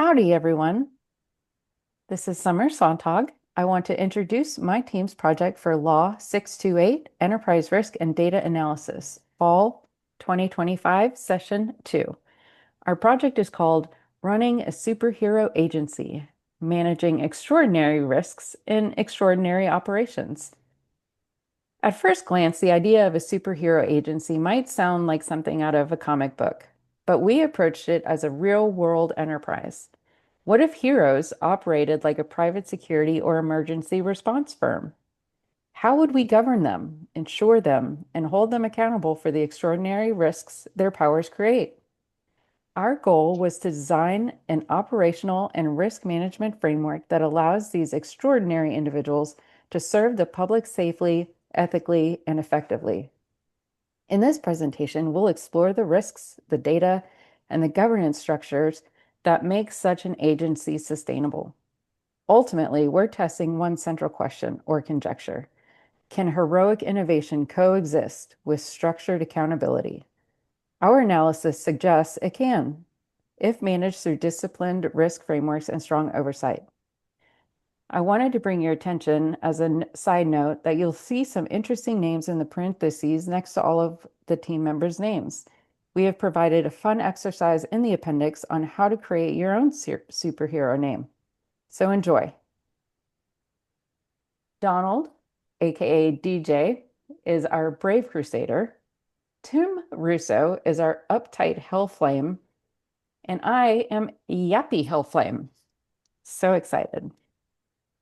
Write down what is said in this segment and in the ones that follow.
Howdy, everyone. This is Summer Sontag. I want to introduce my team's project for Law 628, Enterprise Risk and Data Analysis, Fall 2025, Session 2. Our project is called Running a Superhero Agency, Managing Extraordinary Risks in Extraordinary Operations. At first glance, the idea of a superhero agency might sound like something out of a comic book, but we approached it as a real-world enterprise. What if heroes operated like a private security or emergency response firm? How would we govern them, insure them, and hold them accountable for the extraordinary risks their powers create? Our goal was to design an operational and risk management framework that allows these extraordinary individuals to serve the public safely, ethically, and effectively. In this presentation, we'll explore the risks, the data, and the governance structures that make such an agency sustainable. Ultimately, we're testing one central question or conjecture. Can heroic innovation coexist with structured accountability? Our analysis suggests it can, if managed through disciplined risk frameworks and strong oversight. I wanted to bring your attention as a side note that you'll see some interesting names in the parentheses next to all of the team members' names. We have provided a fun exercise in the appendix on how to create your own superhero name. So enjoy. Donald, aka DJ, is our brave crusader. Tim Russo is our uptight hellflame. And I am Yappy Hellflame. So excited.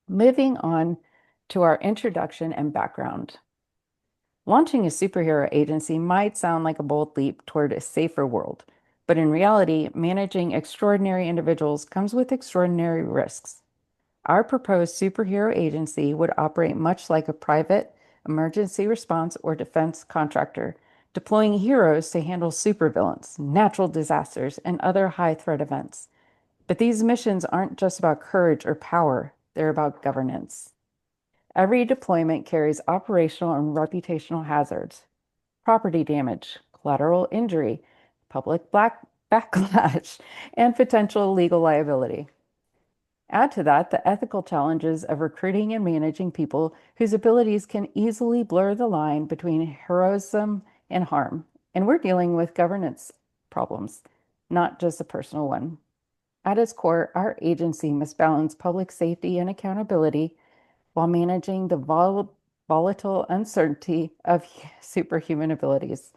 Moving on to our introduction and background. Launching a superhero agency might sound like a bold leap toward a safer world, but in reality, managing extraordinary individuals comes with extraordinary risks. Our proposed superhero agency would operate much like a private emergency response or defense contractor, deploying heroes to handle supervillains, natural disasters, and other high-threat events. But these missions aren't just about courage or power, they're about governance. Every deployment carries operational and reputational hazards, property damage, collateral injury, public backlash, and potential legal liability. Add to that the ethical challenges of recruiting and managing people whose abilities can easily blur the line between heroism and harm. And we're dealing with governance problems, not just a personal one. At its core, our agency must balance public safety and accountability while managing the volatile uncertainty of superhuman abilities.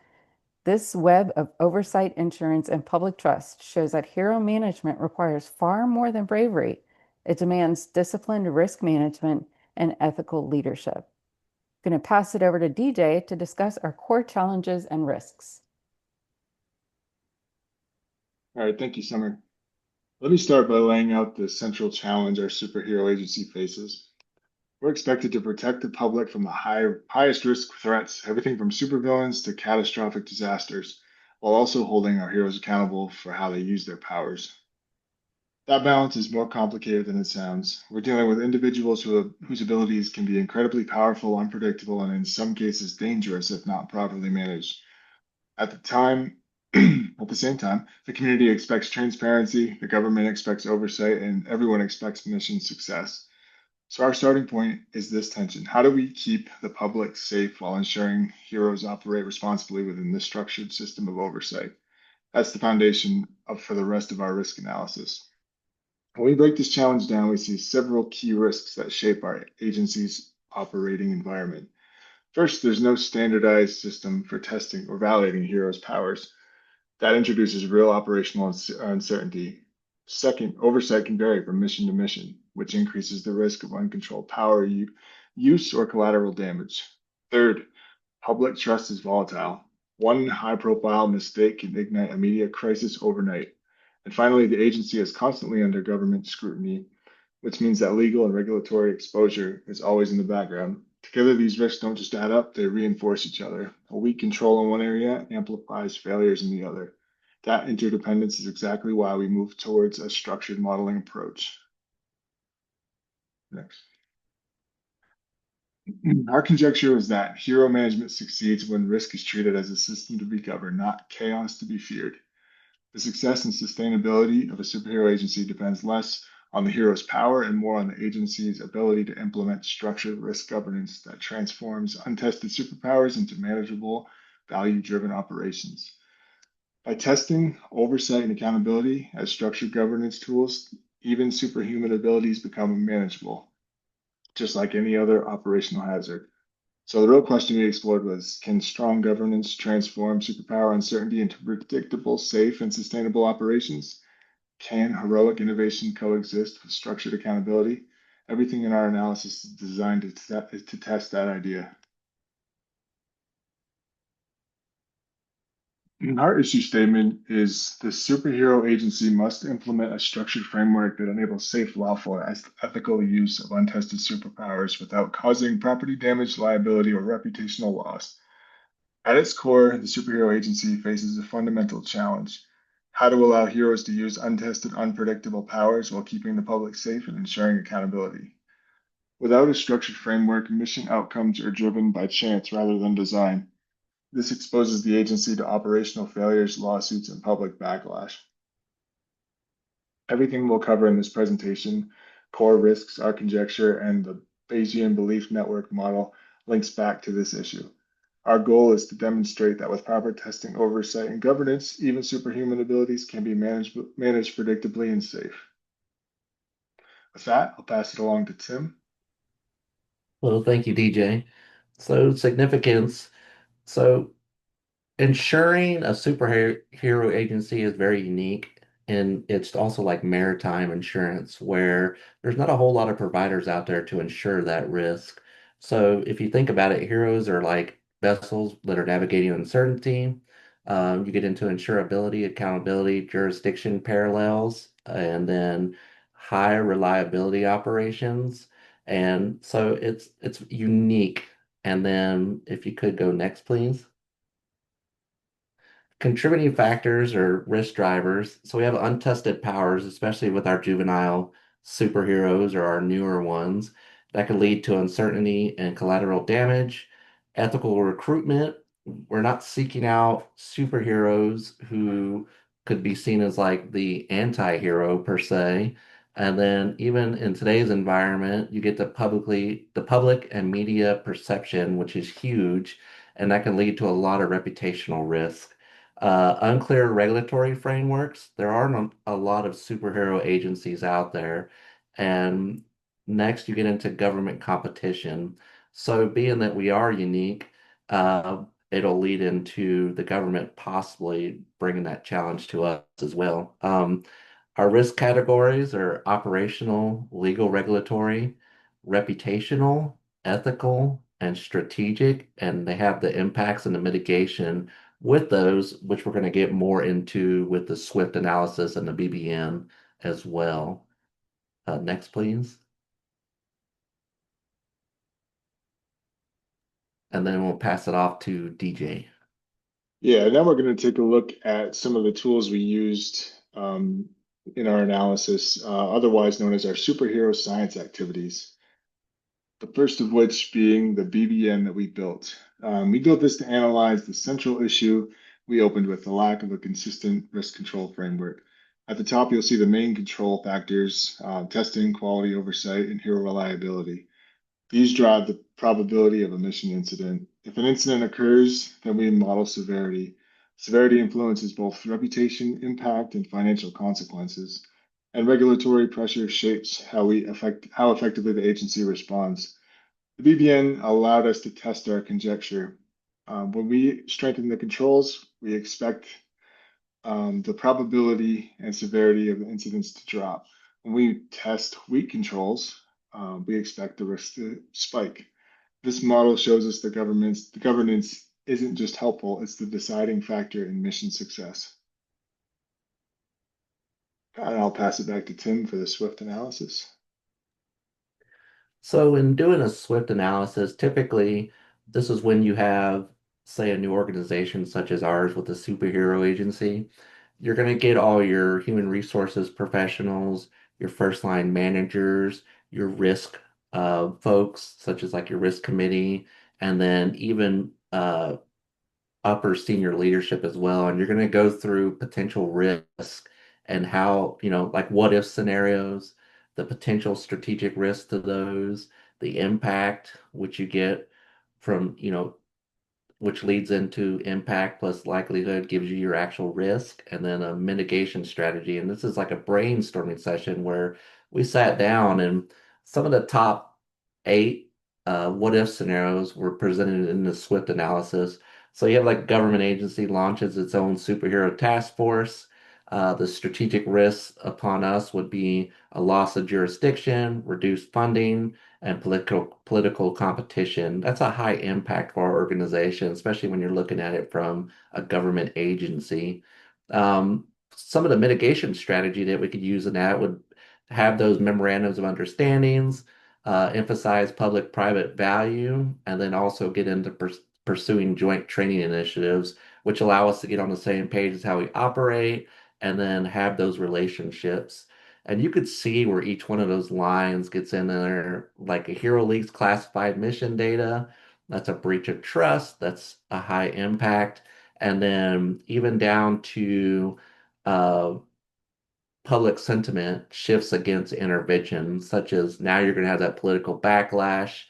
This web of oversight, insurance, and public trust shows that hero management requires far more than bravery. It demands disciplined risk management and ethical leadership. I'm going to pass it over to DJ to discuss our core challenges and risks. All right, thank you, Summer. Let me start by laying out the central challenge our superhero agency faces. We're expected to protect the public from the highest risk threats, everything from supervillains to catastrophic disasters, while also holding our heroes accountable for how they use their powers. That balance is more complicated than it sounds. We're dealing with individuals whose abilities can be incredibly powerful, unpredictable, and in some cases dangerous if not properly managed. At the same time, the community expects transparency, the government expects oversight, and everyone expects mission success. So our starting point is this tension. How do we keep the public safe while ensuring heroes operate responsibly within this structured system of oversight? That's the foundation for the rest of our risk analysis. When we break this challenge down, we see several key risks that shape our agency's operating environment. First, there's no standardized system for testing or validating heroes' powers. That introduces real operational uncertainty. Second, oversight can vary from mission to mission, which increases the risk of uncontrolled power use or collateral damage. Third, public trust is volatile. One high-profile mistake can ignite a media crisis overnight. And finally, the agency is constantly under government scrutiny, which means that legal and regulatory exposure is always in the background. Together, these risks don't just add up, they reinforce each other. A weak control in one area amplifies failures in the other. That interdependence is exactly why we move towards a structured modeling approach. Next. Our conjecture is that hero management succeeds when risk is treated as a system to be governed, not chaos to be feared. The success and sustainability of a superhero agency depends less on the hero's power and more on the agency's ability to implement structured risk governance that transforms untested superpowers into manageable, value-driven operations. By testing oversight and accountability as structured governance tools, even superhuman abilities become manageable, just like any other operational hazard. So the real question we explored was, can strong governance transform superpower uncertainty into predictable, safe, and sustainable operations? Can heroic innovation coexist with structured accountability? Everything in our analysis is designed to test that idea. Our issue statement is the superhero agency must implement a structured framework that enables safe, lawful, and ethical use of untested superpowers without causing property damage, liability, or reputational loss. At its core, the superhero agency faces a fundamental challenge: how to allow heroes to use untested, unpredictable powers while keeping the public safe and ensuring accountability. Without a structured framework, mission outcomes are driven by chance rather than design. This exposes the agency to operational failures, lawsuits, and public backlash. Everything we'll cover in this presentation, core risks, our conjecture, and the Bayesian belief network model links back to this issue. Our goal is to demonstrate that with proper testing, oversight, and governance, even superhuman abilities can be managed predictably and safe. With that, I'll pass it along to Tim. Well, thank you, DJ. So, significance. So, ensuring a superhero agency is very unique, and it's also like maritime insurance, where there's not a whole lot of providers out there to insure that risk. So, if you think about it, heroes are like vessels that are navigating uncertainty. You get into insurability, accountability, jurisdiction parallels, and then high reliability operations. And so it's unique. And then if you could go next, please. Contributing factors or risk drivers. So we have untested powers, especially with our juvenile superheroes or our newer ones, that can lead to uncertainty and collateral damage. Ethical recruitment. We're not seeking out superheroes who could be seen as like the anti-hero per se. And then even in today's environment, you get the public and media perception, which is huge, and that can lead to a lot of reputational risk. Unclear regulatory frameworks. There aren't a lot of superhero agencies out there. And next, you get into government competition. So, being that we are unique, it'll lead into the government possibly bringing that challenge to us as well. Our risk categories are operational, legal, regulatory, reputational, ethical, and strategic, and they have the impacts and the mitigation with those, which we're going to get more into with the SWIFT analysis and the BBN as well. Next, please. And then we'll pass it off to DJ. Yeah, now we're going to take a look at some of the tools we used in our analysis, otherwise known as our superhero science activities. The first of which being the BBN that we built. We built this to analyze the central issue we opened with, the lack of a consistent risk control framework. At the top, you'll see the main control factors: testing, quality oversight, and hero reliability. These drive the probability of a mission incident. If an incident occurs, then we model severity. Severity influences both reputation, impact, and financial consequences. And regulatory pressure shapes how effectively the agency responds. The BBN allowed us to test our conjecture. When we strengthen the controls, we expect the probability and severity of the incidents to drop. When we test weak controls, we expect the risk to spike. This model shows us the governance isn't just helpful, it's the deciding factor in mission success. And I'll pass it back to Tim for the SWIFT analysis. So, in doing a SWIFT analysis, typically this is when you have, say, a new organization such as ours with a superhero agency. You're going to get all your human resources professionals, your first line managers, your risk folks, such as like your risk committee, and then even upper senior leadership as well, and you're going to go through potential risk and how, like what if scenarios, the potential strategic risk to those, the impact which you get from, which leads into impact plus likelihood gives you your actual risk, and then a mitigation strategy. And this is like a brainstorming session where we sat down and some of the top eight what if scenarios were presented in the SWIFT analysis. So you have like government agency launches its own superhero task force. The strategic risks upon us would be a loss of jurisdiction, reduced funding, and political competition. That's a high impact for our organization, especially when you're looking at it from a government agency. Some of the mitigation strategy that we could use in that would have those memorandums of understandings, emphasize public-private value, and then also get into pursuing joint training initiatives, which allow us to get on the same page as how we operate, and then have those relationships. And you could see where each one of those lines gets in there, like a hero leaks classified mission data. That's a breach of trust. That's a high impact. And then even down to uh, public sentiment shifts against intervention, such as now you're going to have that political backlash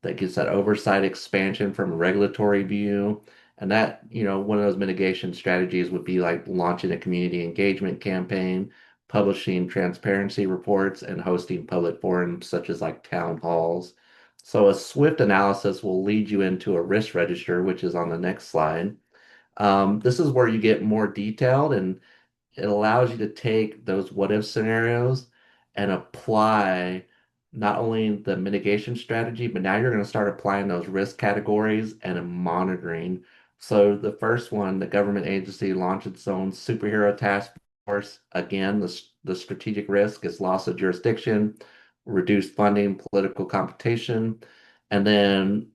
that gets that oversight expansion from a regulatory view. And that, one of those mitigation strategies would be like launching a community engagement campaign, publishing transparency reports, and hosting public forums such as like town halls. So a swift analysis will lead you into a risk register, which is on the next slide. This is where you get more detailed, and it allows you to take those what if scenarios and apply not only the mitigation strategy, but now you're going to start applying those risk categories and monitoring. So the first one, the government agency launched its own superhero task force. Again, the strategic risk is loss of jurisdiction, reduced funding, political competition. And then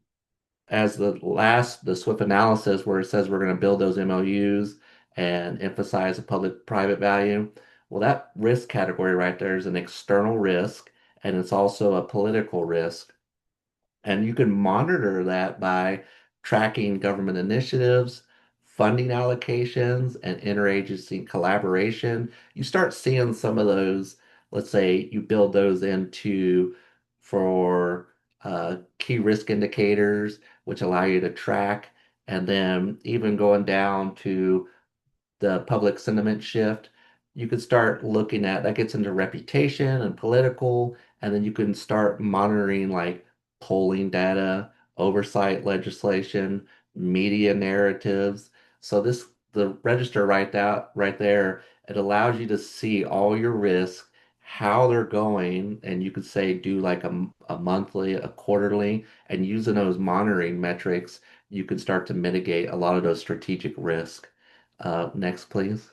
as the SWIFT analysis where it says we're going to build those MOUs and emphasize the public-private value. Well, that risk category right there is an external risk, and it's also a political risk. And you can monitor that by tracking government initiatives, funding allocations, and interagency collaboration. You start seeing some of those, let's say you build those into for key risk indicators, which allow you to track, and then even going down to the public sentiment shift, you could start looking at that gets into reputation and political, and then you can start monitoring like polling data, oversight legislation, media narratives. So the register right there, it allows you to see all your risks, how they're going, and you could say do like a monthly, a quarterly, and using those monitoring metrics, you can start to mitigate a lot of those strategic risks. Next, please.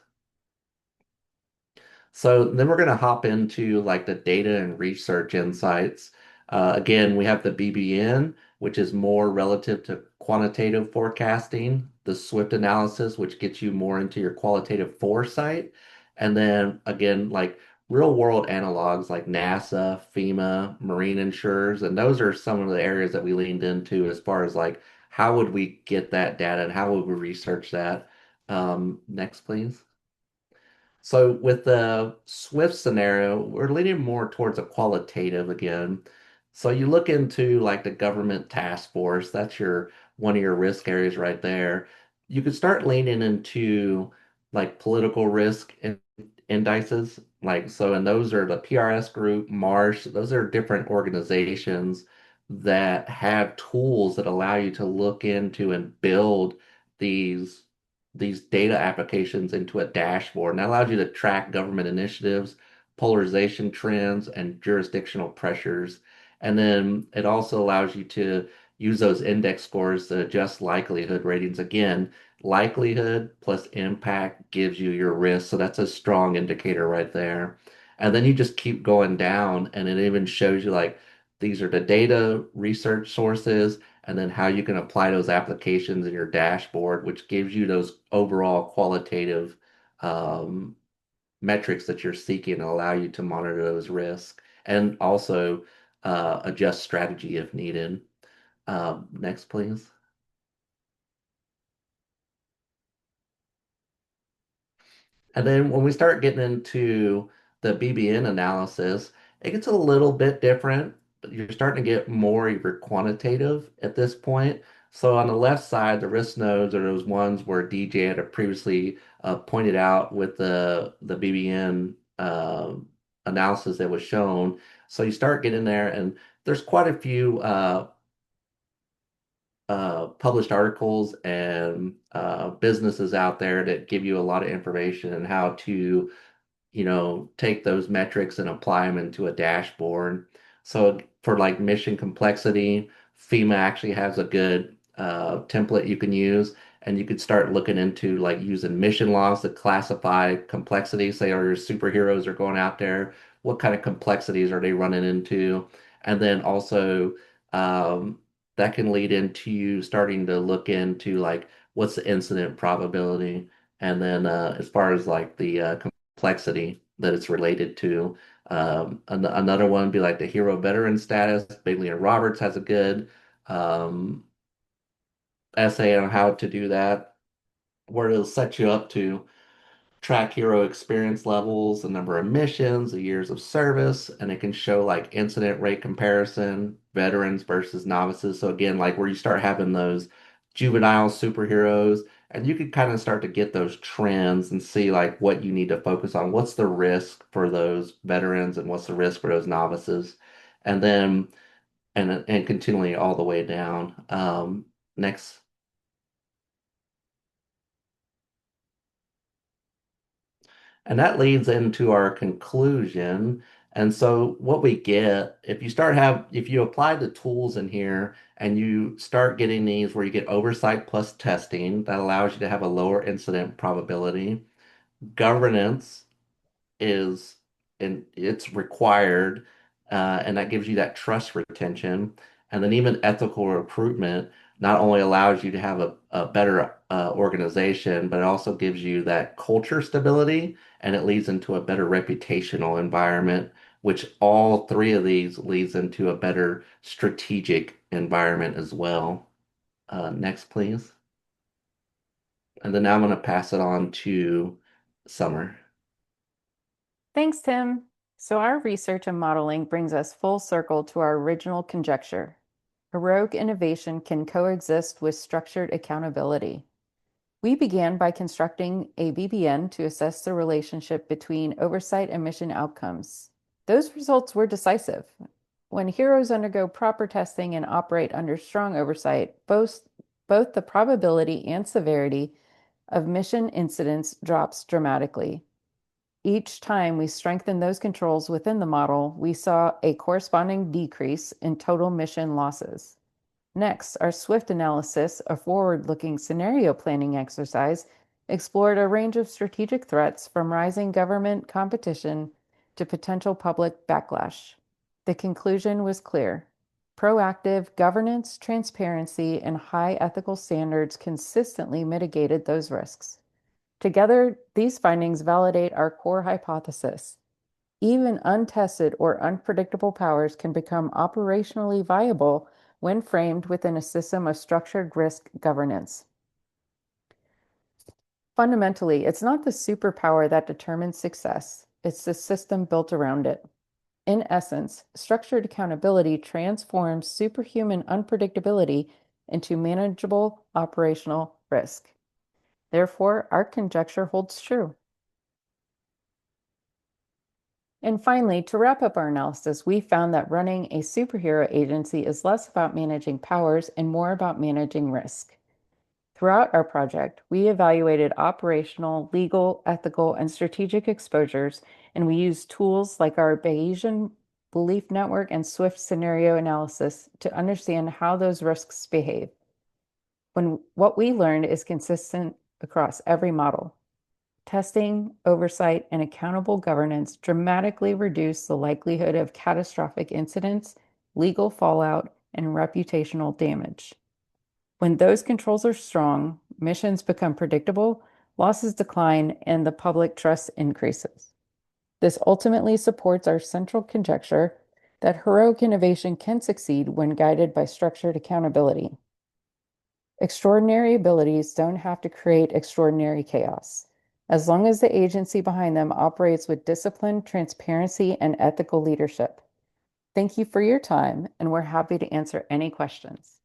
So then we're going to hop into like the data and research insights. Again, we have the BBN, which is more relative to quantitative forecasting, the SWIFT analysis, which gets you more into your qualitative foresight. And then again, like real world analogs like NASA, FEMA, marine insurers. And those are some of the areas that we leaned into as far as like how would we get that data and how would we research that? Next, please. So with the Swift scenario, we're leaning more towards a qualitative again. So you look into like the government task force, that's your one of your risk areas right there. You could start leaning into like political risk indices. Like so, and those are the PRS group, Marsh, those are different organizations that have tools that allow you to look into and build these these data applications into a dashboard. And that allows you to track government initiatives, polarization trends, and jurisdictional pressures. And then it also allows you to use those index scores to adjust likelihood ratings. Again, likelihood plus impact gives you your risk. So that's a strong indicator right there. And then you just keep going down, and it even shows you like these are the data research sources and then how you can apply those applications in your dashboard, which gives you those overall qualitative um, metrics that you're seeking and allow you to monitor those risks and also adjust strategy if needed. Next, please. And then when we start getting into the BBN analysis, it gets a little bit different. You're starting to get more of your quantitative at this point. So on the left side, the risk nodes are those ones where DJ had previously pointed out with the BBN analysis that was shown. So you start getting there, and there's quite a few published articles and businesses out there that give you a lot of information on how to, take those metrics and apply them into a dashboard. So for like mission complexity, FEMA actually has a good template you can use, and you could start looking into like using mission logs to classify complexity. Say, are your superheroes are going out there, what kind of complexities are they running into? And then also um, that can lead into you starting to look into like what's the incident probability, and then as far as like the complexity that it's related to. Another one would be like the hero veteran status. Bailey and Roberts has a good um, essay on how to do that, where it'll set you up to track hero experience levels, the number of missions, the years of service, and it can show like incident rate comparison, veterans versus novices. So again, like where you start having those juvenile superheroes, and you can kind of start to get those trends and see like what you need to focus on. What's the risk for those veterans and what's the risk for those novices? And then and continually all the way down. Next. And that leads into our conclusion. And so what we get, if you apply the tools in here and you start getting these where you get oversight plus testing, that allows you to have a lower incident probability. Governance is and it's required, and that gives you that trust retention. And then even ethical recruitment not only allows you to have a better organization, but it also gives you that culture stability, and it leads into a better reputational environment, which all three of these leads into a better strategic environment as well. Next, please. And then now I'm going to pass it on to Summer. Thanks, Tim. So our research and modeling brings us full circle to our original conjecture. Heroic innovation can coexist with structured accountability. We began by constructing a BBN to assess the relationship between oversight and mission outcomes. Those results were decisive. When heroes undergo proper testing and operate under strong oversight, both the probability and severity of mission incidents drops dramatically. Each time we strengthened those controls within the model, we saw a corresponding decrease in total mission losses. Next, our SWIFT analysis, a forward-looking scenario planning exercise, explored a range of strategic threats from rising government competition to potential public backlash. The conclusion was clear. Proactive governance, transparency, and high ethical standards consistently mitigated those risks. Together, these findings validate our core hypothesis. Even untested or unpredictable powers can become operationally viable when framed within a system of structured risk governance. Fundamentally, it's not the superpower that determines success, it's the system built around it. In essence, structured accountability transforms superhuman unpredictability into manageable operational risk. Therefore, our conjecture holds true. And finally, to wrap up our analysis, we found that running a superhero agency is less about managing powers and more about managing risk. Throughout our project, we evaluated operational, legal, ethical, and strategic exposures, and we used tools like our Bayesian belief network and Swift scenario analysis to understand how those risks behave. What we learned is consistent across every model. Testing, oversight, and accountable governance dramatically reduce the likelihood of catastrophic incidents, legal fallout, and reputational damage. When those controls are strong, missions become predictable, losses decline, and the public trust increases. This ultimately supports our central conjecture that heroic innovation can succeed when guided by structured accountability. Extraordinary abilities don't have to create extraordinary chaos. as long as the agency behind them operates with discipline, transparency, and ethical leadership. Thank you for your time, and we're happy to answer any questions.